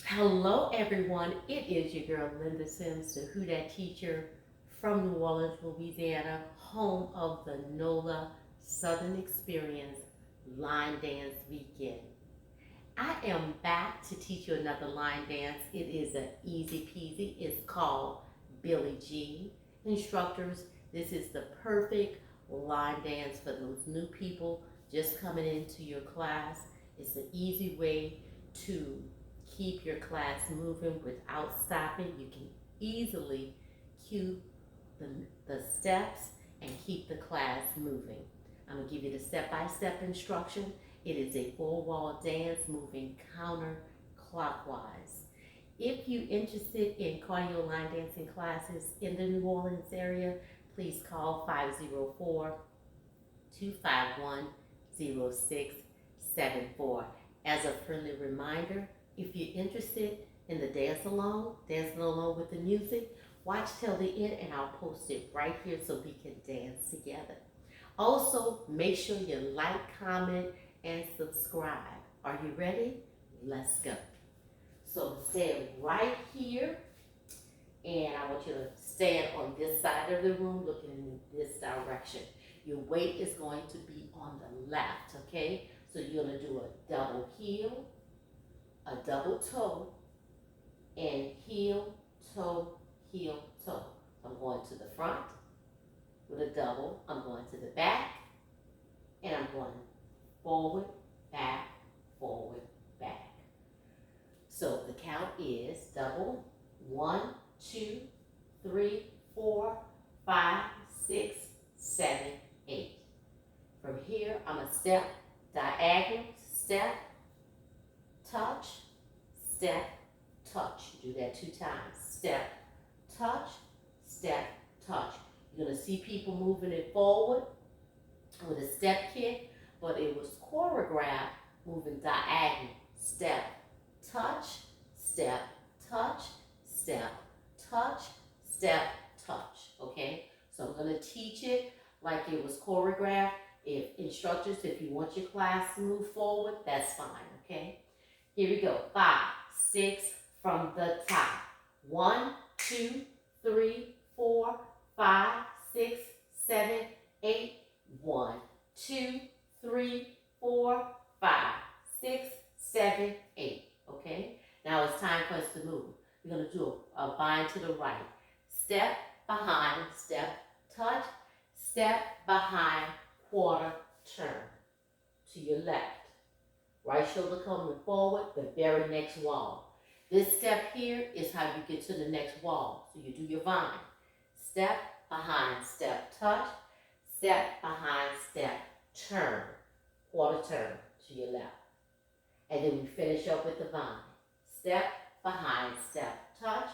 Hello, everyone. It is your girl Linda Sims, the Who Dat teacher from New Orleans, Louisiana, home of the NOLA Southern Experience Line Dance Weekend. I am back to teach you another line dance. It is an easy peasy. It's called Billie G. Instructors, this is the perfect line dance for those new people just coming into your class. It's an easy way to keep your class moving without stopping. You can easily cue the steps and keep the class moving. I'm going to give you the step-by-step instruction. It is a four-wall dance moving counterclockwise. If you're interested in cardio line dancing classes in the New Orleans area, please call 504-251-0674. As a friendly reminder, if you're interested in the dancing along with the music, watch till the end and I'll post it right here so we can dance together. Also, make sure you like, comment, and subscribe. Are you ready? Let's go. So stand right here, and I want you to stand on this side of the room looking in this direction. Your weight is going to be on the left, okay? So you're going to do a double heel, a double toe, and heel, toe, heel, toe. I'm going to the front with a double. I'm going to the back, and I'm going forward, back, forward, back. So the count is double, 1, 2, 3, 4, 5, 6, 7, 8. From here, I'm going to step diagonal, step, touch, step, touch. Do that 2 times. Step, touch, step, touch. You're going to see people moving it forward with a step kick, but it was choreographed moving diagonal. Step, touch, step, touch, step, touch, step, touch. Okay? So I'm going to teach it like it was choreographed. If instructors, if you want your class to move forward, that's fine. Okay? Here we go. 5, 6 from the top. 1, 2, 3, 4, 5, 6, 7, 8. 1, 2, 3, 4, 5, 6, 7, 8. Okay? Now it's time for us to move. We're going to do a bind to the right. Step behind, step, touch, step behind, quarter turn to your left. Right shoulder coming forward, the very next wall. This step here is how you get to the next wall. So you do your vine. Step behind, step, touch, step behind, step, turn, quarter turn to your left. And then we finish up with the vine. Step behind, step, touch,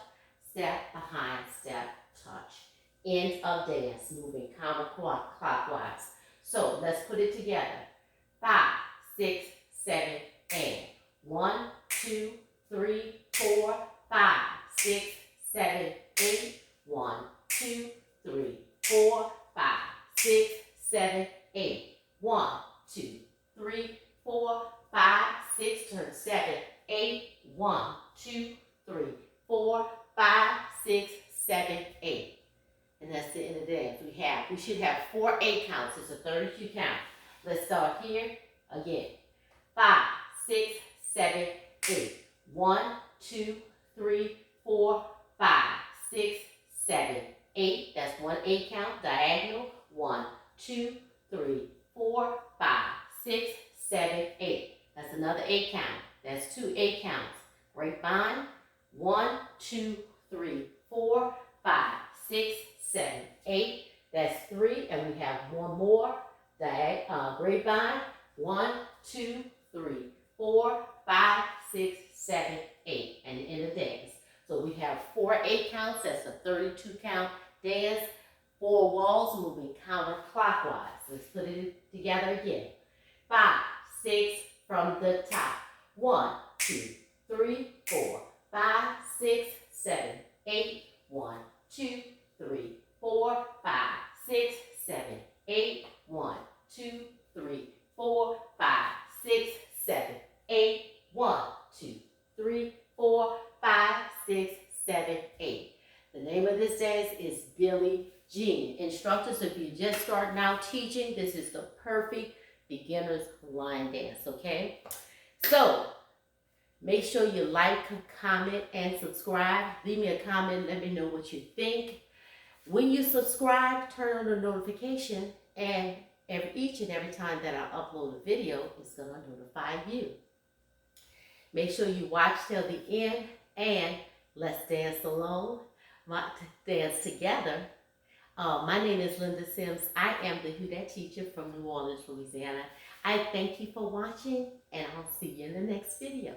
step behind, step, touch. End of dance, moving counterclockwise. So let's put it together. 5, 6, 7, 8. 1, 2, 3, 4, 5, 6, 7, 8. 1, 2, 3, 4, 5, 6, 7, 8. 1, 2, 3, 4, 5, 6, turn 7, 8. 1, 2, 3, 4, 5, 6, 7, 8. And that's the end of the dance. We should have 4 8 counts. It's a 32 count. Let's start here again. 5, 6, 7, 8. 1, 2, 3, 4, 5, 6, 7, 8. That's 1 8 count. Diagonal. 1, 2, 3, 4, 5, 6, 7, 8. That's another 8 count. That's 2 8 counts. Grapevine. 1, 2, 3, 4, 5, 6, 7, 8. That's 3, and we have one more. Grapevine. 1, 2, 3, 4, 5, 6, 7, 8. And the end of dance. So we have 4 8 counts. That's a 32 count dance. 4 walls moving counterclockwise. Let's put it together again. 5, 6 from the top. 1, 2, 3, 4, 5, 6, 7, 8. 1, 2, 3, 4, 5, 6, 7, 8. 1, 2, 3, 4, 5, 6, 7, 8. 1, 2, 3, 4, you're just starting out teaching, this is the perfect beginner's line dance, okay? So, make sure you like, comment, and subscribe. Leave me a comment, let me know what you think. When you subscribe, turn on the notification, and each and every time that I upload a video, it's going to notify you. Make sure you watch till the end, and let's dance along, dance together. My name is Linda Sims. I am the Who Dat teacher from New Orleans, Louisiana. I thank you for watching, and I'll see you in the next video.